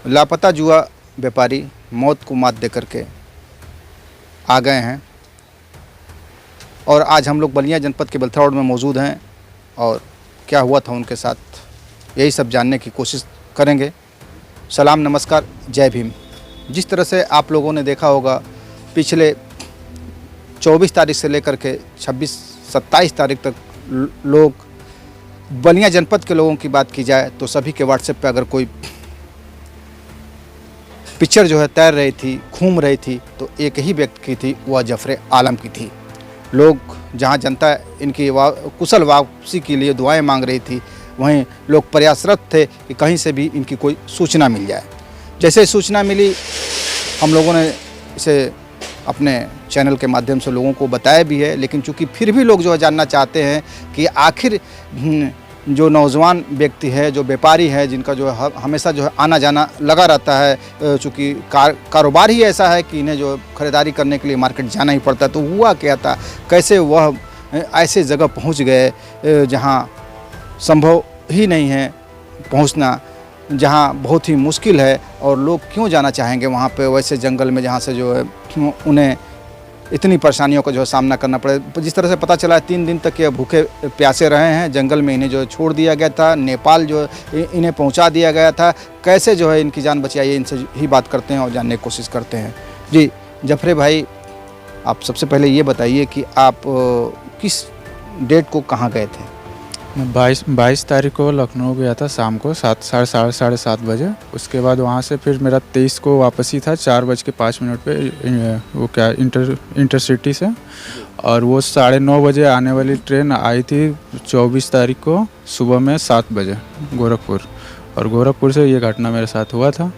लापता जुआ व्यापारी मौत को मात दे करके आ गए हैं और आज हम लोग बलिया जनपद के बेलथरा रोड में मौजूद हैं और क्या हुआ था उनके साथ यही सब जानने की कोशिश करेंगे। सलाम, नमस्कार, जय भीम। जिस तरह से आप लोगों ने देखा होगा पिछले 24 तारीख से लेकर के 26-27 तारीख तक लोग बलिया जनपद के लोगों की बात की जाए तो सभी के व्हाट्सएप पे अगर कोई पिक्चर जो है तैर रही थी, घूम रही थी, तो एक ही व्यक्ति की थी, वह जफर आलम की थी। लोग जहां जनता इनकी कुशल वापसी के लिए दुआएं मांग रही थी, वहीं लोग प्रयासरत थे कि कहीं से भी इनकी कोई सूचना मिल जाए। जैसे सूचना मिली हम लोगों ने इसे अपने चैनल के माध्यम से लोगों को बताया भी है, लेकिन चूंकि फिर भी लोग जो है जानना चाहते हैं कि आखिर जो नौजवान व्यक्ति है, जो व्यापारी है, जिनका जो है हमेशा जो है आना जाना लगा रहता है, चूँकि कारोबार ही ऐसा है कि इन्हें जो खरीदारी करने के लिए मार्केट जाना ही पड़ता है, तो हुआ क्या था, कैसे वह ऐसे जगह पहुंच गए जहां संभव ही नहीं है पहुंचना, जहां बहुत ही मुश्किल है, और लोग क्यों जाना चाहेंगे वहां पे वैसे जंगल में जहां से जो है उन्हें इतनी परेशानियों का जो है सामना करना पड़े। जिस तरह से पता चला 3 दिन तक ये भूखे प्यासे रहे हैं, जंगल में इन्हें जो है छोड़ दिया गया था, नेपाल जो इन्हें पहुंचा दिया गया था। कैसे जो है इनकी जान बची आई, इनसे ही बात करते हैं और जानने की कोशिश करते हैं। जी जफरे भाई, आप सबसे पहले ये बताइए कि आप किस डेट को कहाँ गए थे? मैं 22 तारीख को लखनऊ गया था शाम को 7 साढ़े 7 बजे। उसके बाद वहाँ से फिर मेरा 23 को वापसी था 4:05 पे, वो क्या इंटरसिटी से, और वो 9:30 बजे आने वाली ट्रेन आई थी 24 तारीख को सुबह में 7 बजे गोरखपुर, और गोरखपुर से ये घटना मेरे साथ हुआ था।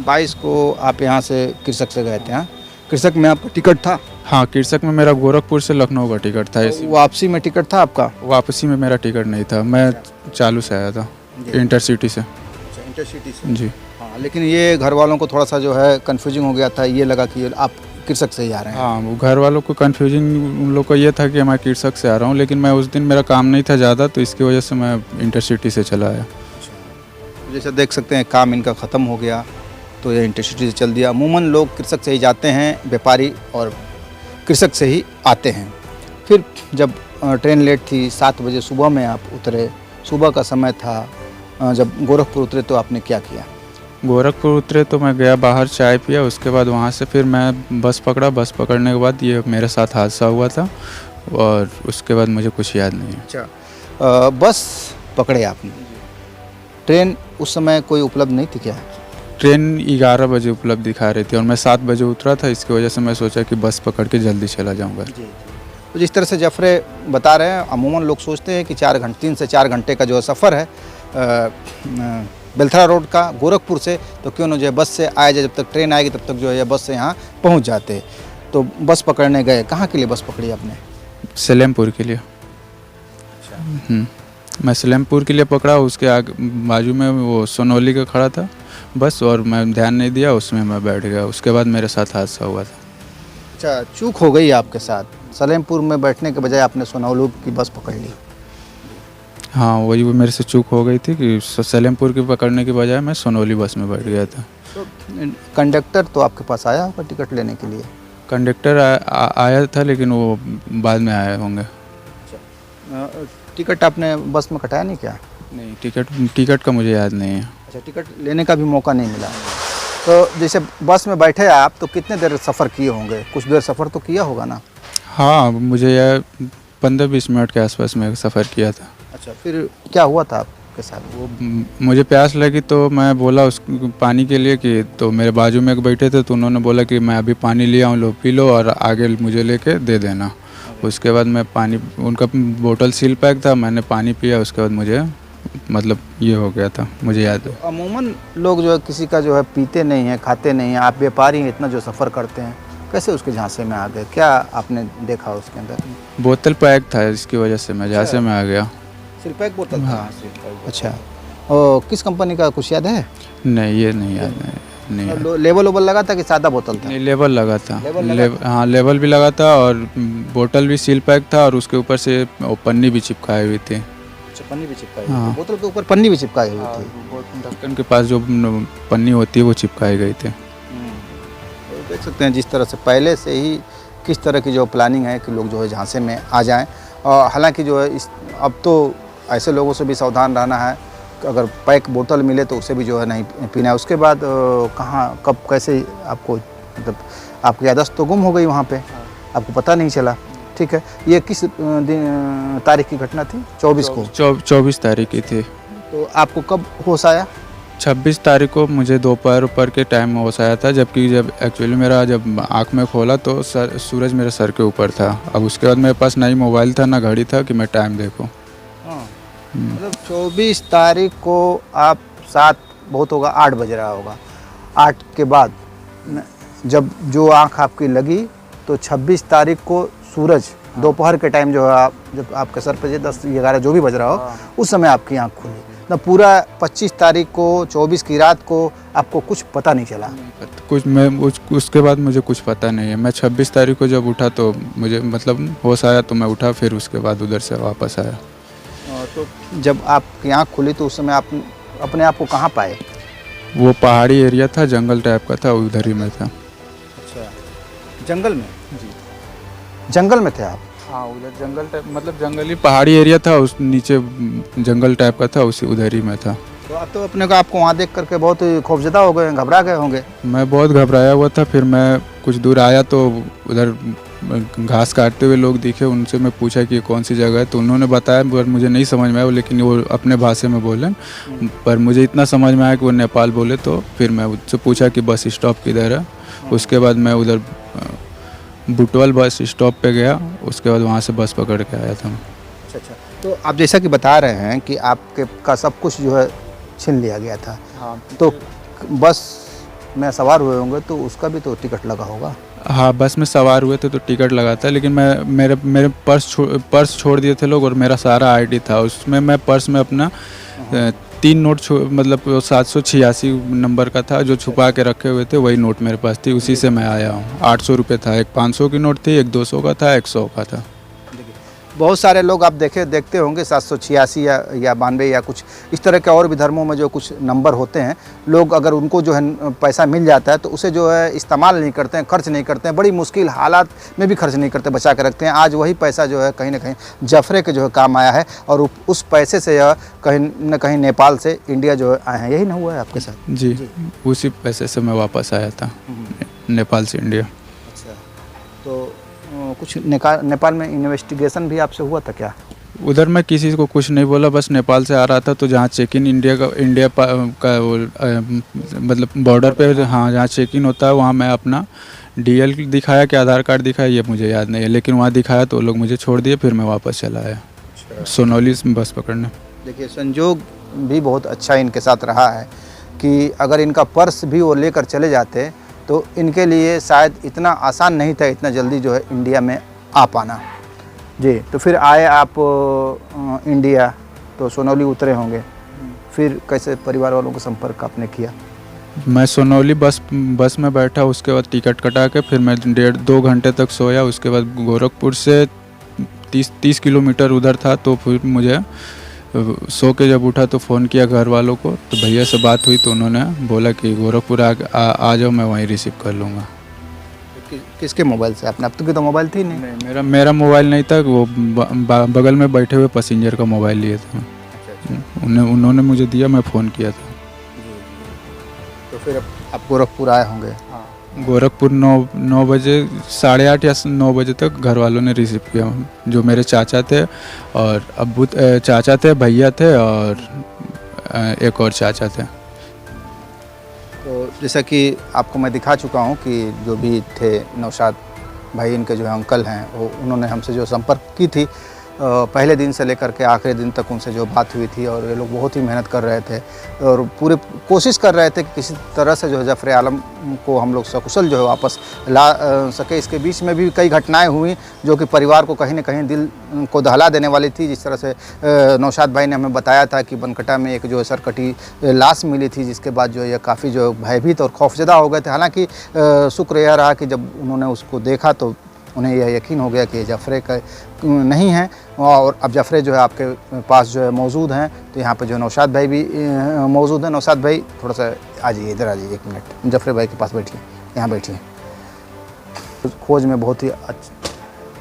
22 को आप यहाँ से कृषक से गए थे? हाँ, कृषक में आपका टिकट था? हाँ, कृषक में मेरा गोरखपुर से लखनऊ का टिकट था। वापसी में टिकट था आपका? वापसी में मेरा टिकट नहीं था, मैं चालू से आया था इंटरसिटी से। इंटरसिटी से? जी हाँ, लेकिन ये घर वालों को थोड़ा सा जो है कन्फ्यूजिंग हो गया था, ये लगा कि आप कृषक से ही आ रहे हैं। हाँ, वो घर वालों को कन्फ्यूजिंग उन लोग को ये था कि मैं कृषक से आ रहा हूँ, लेकिन मैं उस दिन मेरा काम नहीं था ज़्यादा, तो इसकी वजह से मैं इंटरसिटी से चला आया। जैसे देख सकते हैं काम इनका ख़त्म हो गया तो ये इंटरसिटी से चल दिया। अमूमन लोग कृषक से ही जाते हैं, व्यापारी और कृषक से ही आते हैं। फिर जब ट्रेन लेट थी 7 बजे सुबह में आप उतरे, सुबह का समय था, जब गोरखपुर उतरे तो आपने क्या किया? गोरखपुर उतरे तो मैं गया बाहर, चाय पिया, उसके बाद वहाँ से फिर मैं बस पकड़ा। बस पकड़ने के बाद ये मेरे साथ हादसा हुआ था, और उसके बाद मुझे कुछ याद नहीं है। अच्छा, बस पकड़े आपने, ट्रेन उस समय कोई उपलब्ध नहीं थी क्या? ट्रेन 11 बजे उपलब्ध दिखा रही थी और मैं 7 बजे उतरा था, इसकी वजह से मैं सोचा कि बस पकड़ के जल्दी चला जाऊँगा। तो जिस तरह से जफरे बता रहे हैं, अमूमन लोग सोचते हैं कि 3 से 4 घंटे का जो सफ़र है बेलथरा रोड का गोरखपुर से, तो क्यों ना जो है बस से आया जाए, जब तक ट्रेन आएगी तब तक जो है बस से यहाँ पहुँच जाते। तो बस पकड़ने गए, कहाँ के लिए बस पकड़ी आपने? सलेमपुर के लिए। मैं सलेमपुर के लिए पकड़ा, उसके आगे बाजू में वो सोनौली का खड़ा था बस, और मैं ध्यान नहीं दिया, उसमें मैं बैठ गया। उसके बाद मेरे साथ हादसा हुआ था। अच्छा, चूक हो गई आपके साथ, सलेमपुर में बैठने के बजाय आपने सोनौली की बस पकड़ ली? हाँ, वही वो मेरे से चूक हो गई थी कि सलेमपुर की पकड़ने के बजाय मैं सोनौली बस में बैठ गया था। तो कंडक्टर तो आपके पास आया होगा टिकट लेने के लिए? कंडक्टर आया था, लेकिन वो बाद में आए होंगे। टिकट आपने बस में कटाया नहीं क्या? नहीं, टिकट का मुझे याद नहीं है। अच्छा, टिकट लेने का भी मौका नहीं मिला। तो जैसे बस में बैठे आप तो कितने देर सफ़र किए होंगे? कुछ देर सफ़र तो किया होगा ना? हाँ, मुझे यह 15-20 मिनट के आसपास में सफ़र किया था। अच्छा, फिर क्या हुआ था आपके साथ? वो मुझे प्यास लगी तो मैं बोला उस पानी के लिए कि, तो मेरे बाजू में एक बैठे थे, तो उन्होंने बोला कि मैं अभी पानी लिया हूँ, लो पी लो और आगे मुझे लेके दे देना। उसके बाद मैं पानी, उनका बोतल सील पैक था, मैंने पानी पिया, उसके बाद मुझे मतलब ये हो गया था, मुझे याद है। अमूमन लोग जो है किसी का जो है पीते नहीं हैं, खाते नहीं हैं, आप व्यापारी हैं, इतना जो सफ़र करते हैं, कैसे उसके झांसे में आ गए? क्या आपने देखा उसके अंदर? बोतल पैक था, इसकी वजह से मैं झांसे में आ गया। सिल पैक बोतल? हाँ। अच्छा, और किस कंपनी का कुछ याद है? नहीं, ये नहीं याद है। नहीं, लेबल ओबल लगा था कि सादा बोतल था? नहीं, लेबल लगा था। हाँ, लेबल भी लगा था, और बोतल भी सील पैक था, और उसके ऊपर से पन्नी भी चिपकाई हुई थी। अच्छा, पन्नी भी चिपकाई हाँ। थी, बोतल के ऊपर पन्नी भी चिपकाई हुई थी। ढक्कन के पास जो पन्नी होती है वो चिपकाए गए थे। तो देख सकते हैं जिस तरह से पहले से ही किस तरह की जो प्लानिंग है कि लोग जो है झांसे में आ जाएं। और हालांकि जो है इस अब तो ऐसे लोगों से भी सावधान रहना है कि अगर पैक बोतल मिले तो उसे भी जो है नहीं पीना है। उसके बाद कहाँ कब कैसे आपको मतलब आपकी याददाश्त तो गुम हो गई वहाँ पे, आपको पता नहीं चला। ठीक है, ये किस दिन तारीख की घटना थी? 24 को। 24 तारीख की थी। तो आपको कब होश आया? 26 तारीख को मुझे दोपहर के टाइम में होश आया था, जबकि जब एक्चुअली मेरा जब आँख में खोला तो सूरज मेरे सर के ऊपर था। अब उसके बाद मेरे पास ना ही मोबाइल था ना घड़ी था कि मैं टाइम देखूं। हाँ, मतलब 24 तारीख को आप 7 बहुत होगा 8 बज रहा होगा, 8 के बाद जब जो आँख आपकी लगी तो 26 तारीख को सूरज दोपहर के टाइम जो है आप जब आपके सर पे 10-11 जो भी बज रहा हो उस समय आपकी आँख खुली। ना पूरा 25 तारीख को 24 की रात को आपको कुछ पता नहीं चला? कुछ मैं उसके बाद मुझे कुछ पता नहीं है। मैं 26 तारीख को जब उठा तो मुझे मतलब होश आया तो मैं उठा, फिर उसके बाद उधर से वापस आया। तो जब आपकी आँख खुली तो उस समय आप अपने आप को कहाँ पाए? वो पहाड़ी एरिया था, जंगल टाइप का था, उधर ही में था। अच्छा, जंगल में? जी, जंगल में थे आप? हाँ, उधर जंगल टाइप मतलब जंगली पहाड़ी एरिया था, उस नीचे जंगल टाइप का था, उसी उधर ही में था। तो अब तो अपने को आपको वहाँ देख करके बहुत खौफजदा हो गए, घबरा गए होंगे? मैं बहुत घबराया हुआ था। फिर मैं कुछ दूर आया तो उधर घास काटते हुए लोग दिखे, उनसे मैं पूछा कि कौन सी जगह है, तो उन्होंने बताया पर मुझे नहीं समझ में आया, लेकिन वो अपने भाषा में बोले। पर मुझे इतना समझ में आया कि वो नेपाल बोले। तो फिर मैं उससे पूछा कि बस स्टॉप किधर है। उसके बाद मैं उधर बुटवल बस स्टॉप पे गया, उसके बाद वहाँ से बस पकड़ के आया था। अच्छा अच्छा, तो आप जैसा कि बता रहे हैं कि आपके का सब कुछ जो है छीन लिया गया था। हाँ, तो बस में सवार हुए होंगे तो उसका भी तो टिकट लगा होगा? हाँ, बस में सवार हुए थे तो टिकट लगा था, लेकिन मेरे पर्स छोड़ दिए थे लोग और मेरा सारा आईडी था उसमें। मैं पर्स में अपना 3 नोट मतलब 786 नंबर का था जो छुपा के रखे हुए थे, वही नोट मेरे पास थी, उसी से मैं आया हूँ। 800 रुपये था, एक 500 की नोट थी, एक 200 का था, एक 100 का था। बहुत सारे लोग आप देखते होंगे 786 या 92 या कुछ इस तरह के और भी धर्मों में जो कुछ नंबर होते हैं, लोग अगर उनको जो है पैसा मिल जाता है तो उसे जो है इस्तेमाल नहीं करते हैं, खर्च नहीं करते हैं, बड़ी मुश्किल हालात में भी खर्च नहीं करते, बचा के रखते हैं। आज वही पैसा जो है कहीं ना कहीं जफरे के जो है काम आया है और उस पैसे से कहीं न कहीं नेपाल से इंडिया जो है आए हैं। यही ना हुआ है आपके साथ? जी, उसी पैसे से मैं वापस आया था नेपाल से इंडिया। अच्छा, तो कुछ नेपाल में इन्वेस्टिगेशन भी आपसे हुआ था क्या? उधर मैं किसी को कुछ नहीं बोला, बस नेपाल से आ रहा था तो जहाँ चेक इन इंडिया का वो मतलब बॉर्डर पे, हाँ, जहाँ चेक इन होता है वहाँ मैं अपना डीएल दिखाया कि आधार कार्ड दिखाया, ये मुझे याद नहीं है, लेकिन वहाँ दिखाया तो लोग मुझे छोड़ दिए, फिर मैं वापस चला आया सोनौली से बस पकड़ने। देखिए, संजोग भी बहुत अच्छा इनके साथ रहा है कि अगर इनका पर्स भी वो लेकर चले जाते तो इनके लिए शायद इतना आसान नहीं था इतना जल्दी जो है इंडिया में आ पाना। जी, तो फिर आए आप इंडिया तो सोनौली उतरे होंगे, फिर कैसे परिवार वालों को संपर्क आपने किया? मैं सोनौली बस में बैठा, उसके बाद टिकट कटा के फिर मैं 1.5-2 घंटे तक सोया। उसके बाद गोरखपुर से 30 किलोमीटर उधर था, तो फिर मुझे सो के जब उठा तो फ़ोन किया घर वालों को, तो भैया से बात हुई तो उन्होंने बोला कि गोरखपुर आ जाओ, मैं वहीं रिसीव कर लूँगा। किसके मोबाइल से? आपने अब तक की तो मोबाइल थी नहीं? मेरा मोबाइल नहीं था, वो बगल में बैठे हुए पैसेंजर का मोबाइल लिए थे। उन्होंने मुझे दिया, मैं फ़ोन किया था। तो फिर आप गोरखपुर आए होंगे? गोरखपुर 9 बजे, 8:30 या 9 बजे तक घर वालों ने रिसीव किया, जो मेरे चाचा थे और अब्बू चाचा थे, भैया थे और एक और चाचा थे। तो जैसा कि आपको मैं दिखा चुका हूँ कि जो भी थे नौशाद भाई, इनके जो है अंकल हैं, वो उन्होंने हमसे जो संपर्क की थी पहले दिन से लेकर के आखिरी दिन तक उनसे जो बात हुई थी, और ये लोग बहुत ही मेहनत कर रहे थे और पूरे कोशिश कर रहे थे कि किसी तरह से जो है जफर आलम को हम लोग सकुशल जो है वापस ला सके। इसके बीच में भी कई घटनाएं हुई जो कि परिवार को कहीं न कहीं दिल को दहला देने वाली थी। जिस तरह से नौशाद भाई ने हमें बताया था कि बनकटा में एक जो है सरकटी लाश मिली थी, जिसके बाद जो है काफ़ी जो भयभीत और खौफजदा हो गए थे। हालाँकि शुक्र यह रहा कि जब उन्होंने उसको देखा तो उन्हें यह यकीन हो गया कि जफरे का नहीं है। और अब जफरे जो है आपके पास जो है मौजूद हैं। तो यहाँ पे जो है नौशाद भाई भी मौजूद हैं। नौशाद भाई थोड़ा सा आ जाइए, इधर आ जाइए 1 मिनट, जफरे भाई के पास बैठिए, यहाँ बैठिए। खोज में बहुत ही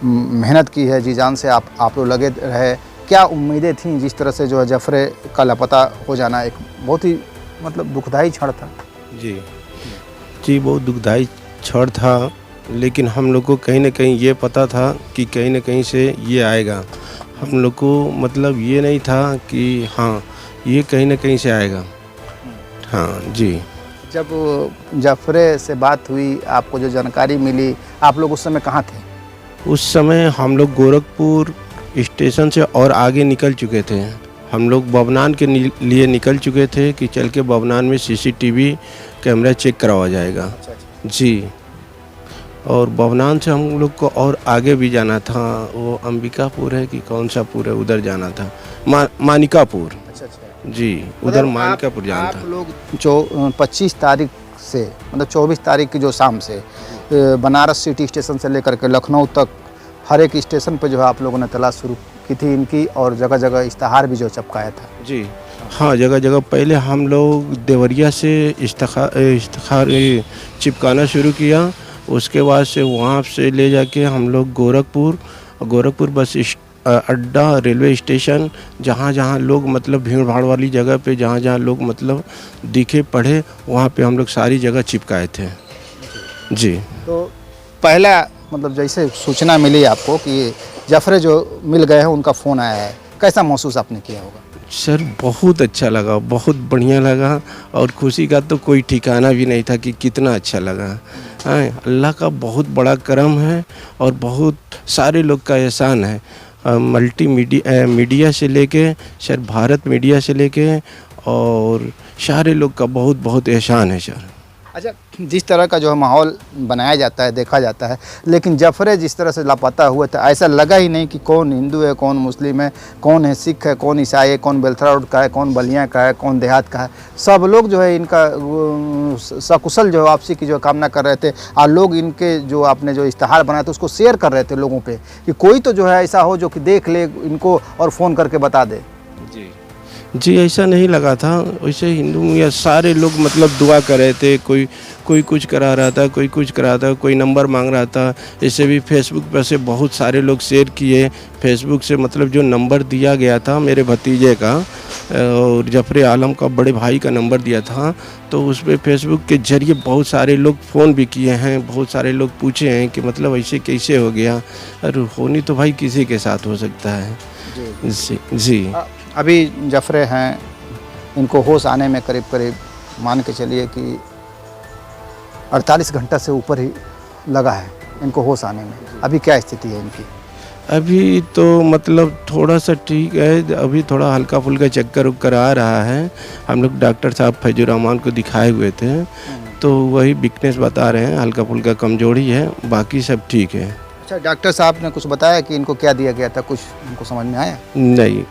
मेहनत की है, जी जान से आप लोग लगे रहे। क्या उम्मीदें थीं जिस तरह से जो है जफरे का लापता हो जाना एक बहुत ही मतलब दुखदाई क्षण था? जी बहुत दुखदाई क्षण था, लेकिन हम लोग को कहीं ना कहीं ये पता था कि कहीं ना कहीं से ये आएगा। हम लोग को मतलब ये नहीं था कि हाँ ये कहीं ना कहीं से आएगा। हाँ जी। जब जफरे से बात हुई, आपको जो जानकारी मिली, आप लोग उस समय कहाँ थे? उस समय हम लोग गोरखपुर स्टेशन से और आगे निकल चुके थे। हम लोग बवनान के लिए निकल चुके थे कि चल के बवनान में सीसीटीवी कैमरा चेक करवाया जाएगा। जी। और बवनान से हम लोग को और आगे भी जाना था, वो अंबिकापुर है कि कौन सा पुर है, उधर जाना था, मानिकापुर। जी, उधर मानिकापुर जाना था। आप लोग जो 25 तारीख से मतलब 24 तारीख की जो शाम से बनारस सिटी स्टेशन से लेकर के लखनऊ तक हर एक स्टेशन पे जो है आप लोगों ने तलाश शुरू की थी इनकी, और जगह जगह इश्तहार भी जो चिपकाया था? जी हाँ, जगह जगह पहले हम लोग देवरिया से इश्तहार चिपकाना शुरू किया। उसके बाद से वहाँ से ले जाके हम लोग गोरखपुर बस अड्डा, रेलवे स्टेशन, जहाँ जहाँ लोग मतलब भीड़ भाड़ वाली जगह पे जहाँ जहाँ लोग मतलब दिखे पढ़े, वहाँ पे हम लोग सारी जगह चिपकाए थे। जी। तो पहला मतलब जैसे सूचना मिली आपको कि जफरे जो मिल गए हैं, उनका फ़ोन आया है, कैसा महसूस आपने किया होगा? सर बहुत अच्छा लगा, बहुत बढ़िया लगा, और खुशी का तो कोई ठिकाना भी नहीं था कि कितना अच्छा लगा। हाँ, अल्लाह का बहुत बड़ा करम है और बहुत सारे लोग का एहसान है। मीडिया से लेके सर, भारत मीडिया से लेके और सारे लोग का बहुत बहुत एहसान है सर। अच्छा, जिस तरह का जो है माहौल बनाया जाता है, देखा जाता है, लेकिन जफरे जिस तरह से लापता हुए थे, ऐसा लगा ही नहीं कि कौन हिंदू है, कौन मुस्लिम है, कौन है सिख है, कौन ईसाई है, कौन बेलथरा रोड का है, कौन बलिया का है, कौन देहात का है। सब लोग जो है इनका सकुशल जो है वापसी की जो कामना कर रहे थे, और लोग इनके जो आपने जो इश्तहार बनाया था उसको शेयर कर रहे थे लोगों पर, कि कोई तो जो है ऐसा हो जो कि देख ले इनको और फ़ोन करके बता दे। जी ऐसा नहीं लगा था, वैसे हिंदू या सारे लोग मतलब दुआ कर रहे थे। कोई कुछ करा रहा था, कोई कुछ करा था, कोई नंबर मांग रहा था। ऐसे भी फेसबुक पर से बहुत सारे लोग शेयर किए। फेसबुक से मतलब जो नंबर दिया गया था मेरे भतीजे का और जफरे आलम का बड़े भाई का नंबर दिया था, तो उस पर फेसबुक के ज़रिए बहुत सारे लोग फ़ोन भी किए हैं। बहुत सारे लोग पूछे हैं कि मतलब ऐसे कैसे हो गया, अरे होनी तो भाई किसी के साथ हो सकता है। जी। अभी जफरे हैं, इनको होश आने में करीब करीब मान के चलिए कि 48 घंटा से ऊपर ही लगा है इनको होश आने में। अभी क्या स्थिति है इनकी? अभी तो मतलब थोड़ा सा ठीक है, अभी थोड़ा हल्का फुल्का चक्कर उक्कर आ रहा है। हम लोग डॉक्टर साहब फैजुर रहमान को दिखाए हुए थे, तो वही वीकनेस बता रहे हैं, हल्का फुल्का कमजोरी है, बाकी सब ठीक है। अच्छा, डॉक्टर साहब ने कुछ बताया कि इनको क्या दिया गया था, कुछ इनको समझ में आया? नहीं,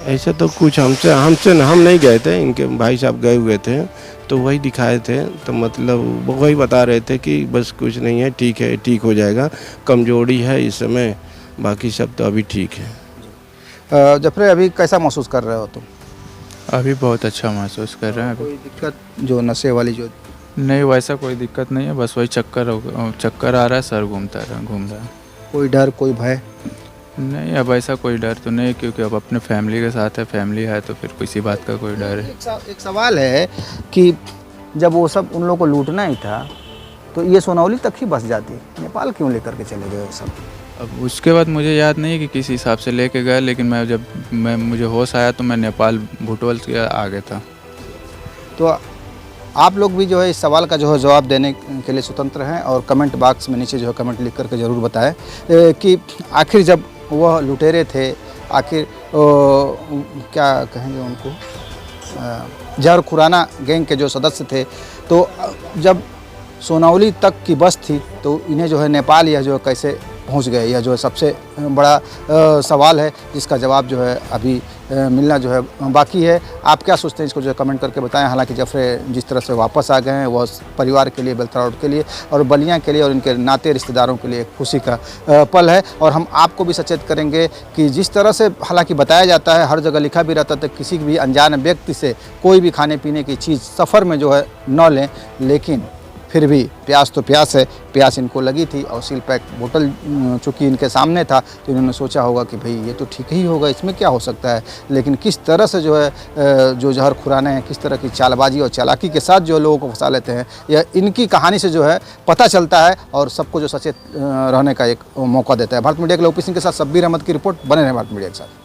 ऐसा तो कुछ हम नहीं गए थे, इनके भाई साहब गए हुए थे, तो वही दिखाए थे। तो मतलब वही बता रहे थे कि बस कुछ नहीं है, ठीक है, ठीक हो जाएगा, कमजोरी है इस समय, बाकी सब तो अभी ठीक है। जफरे, अभी कैसा महसूस कर रहे हो तुम? अभी बहुत अच्छा महसूस कर रहे हैं। कोई दिक्कत जो नशे वाली जो? नहीं, वैसा कोई दिक्कत नहीं है, बस वही चक्कर आ रहा है, सर घूम रहा है। कोई डर, कोई भय? नहीं, अब ऐसा कोई डर तो नहीं, क्योंकि अब अपने फैमिली के साथ है, फैमिली है तो फिर किसी बात का कोई डर है। एक सवाल है कि जब वो सब उन लोगों को लूटना ही था तो ये सोनौली तक ही बस जाती, नेपाल क्यों लेकर के चले गए सब? अब उसके बाद मुझे याद नहीं कि किस हिसाब से लेके गए, लेकिन मुझे होश आया तो मैं नेपाल भुटवल से आ गया था। तो आप लोग भी जो है इस सवाल का जो है जवाब देने के लिए स्वतंत्र हैं, और कमेंट बॉक्स में नीचे जो है कमेंट लिख करके ज़रूर बताएं कि आखिर जब वह लुटेरे थे, आखिर क्या कहेंगे उनको, जहर खुराना गैंग के जो सदस्य थे, तो जब सोनौली तक की बस थी तो इन्हें जो है नेपाल या जो है कैसे पहुंच गए, यह जो है सबसे बड़ा सवाल है, जिसका जवाब जो है अभी मिलना जो है बाकी है। आप क्या सोचते हैं, इसको जो है कमेंट करके बताएं। हालांकि जफरे जिस तरह से वापस आ गए हैं वह परिवार के लिए, बेलतरा के लिए और बलिया के लिए और इनके नाते रिश्तेदारों के लिए एक खुशी का पल है। और हम आपको भी सचेत करेंगे कि जिस तरह से हालांकि बताया जाता है, हर जगह लिखा भी रहता है, किसी भी अनजान व्यक्ति से कोई भी खाने पीने की चीज़ सफ़र में जो है न लें, लेकिन फिर भी प्यास तो प्यास है, प्यास इनको लगी थी और सील पैक बोतल चूँकि इनके सामने था तो इन्होंने सोचा होगा कि भाई ये तो ठीक ही होगा, इसमें क्या हो सकता है। लेकिन किस तरह से जो है जो जहर खुराने हैं, किस तरह की चालबाजी और चालाकी के साथ जो लोगों को फंसा लेते हैं, यह इनकी कहानी से जो है पता चलता है और सबको जो सचेत रहने का एक मौका देता है। भारत मीडिया के लिए ओपी सिंह के साथ शब्बीर अहमद की रिपोर्ट। बने रहें भारत मीडिया के साथ।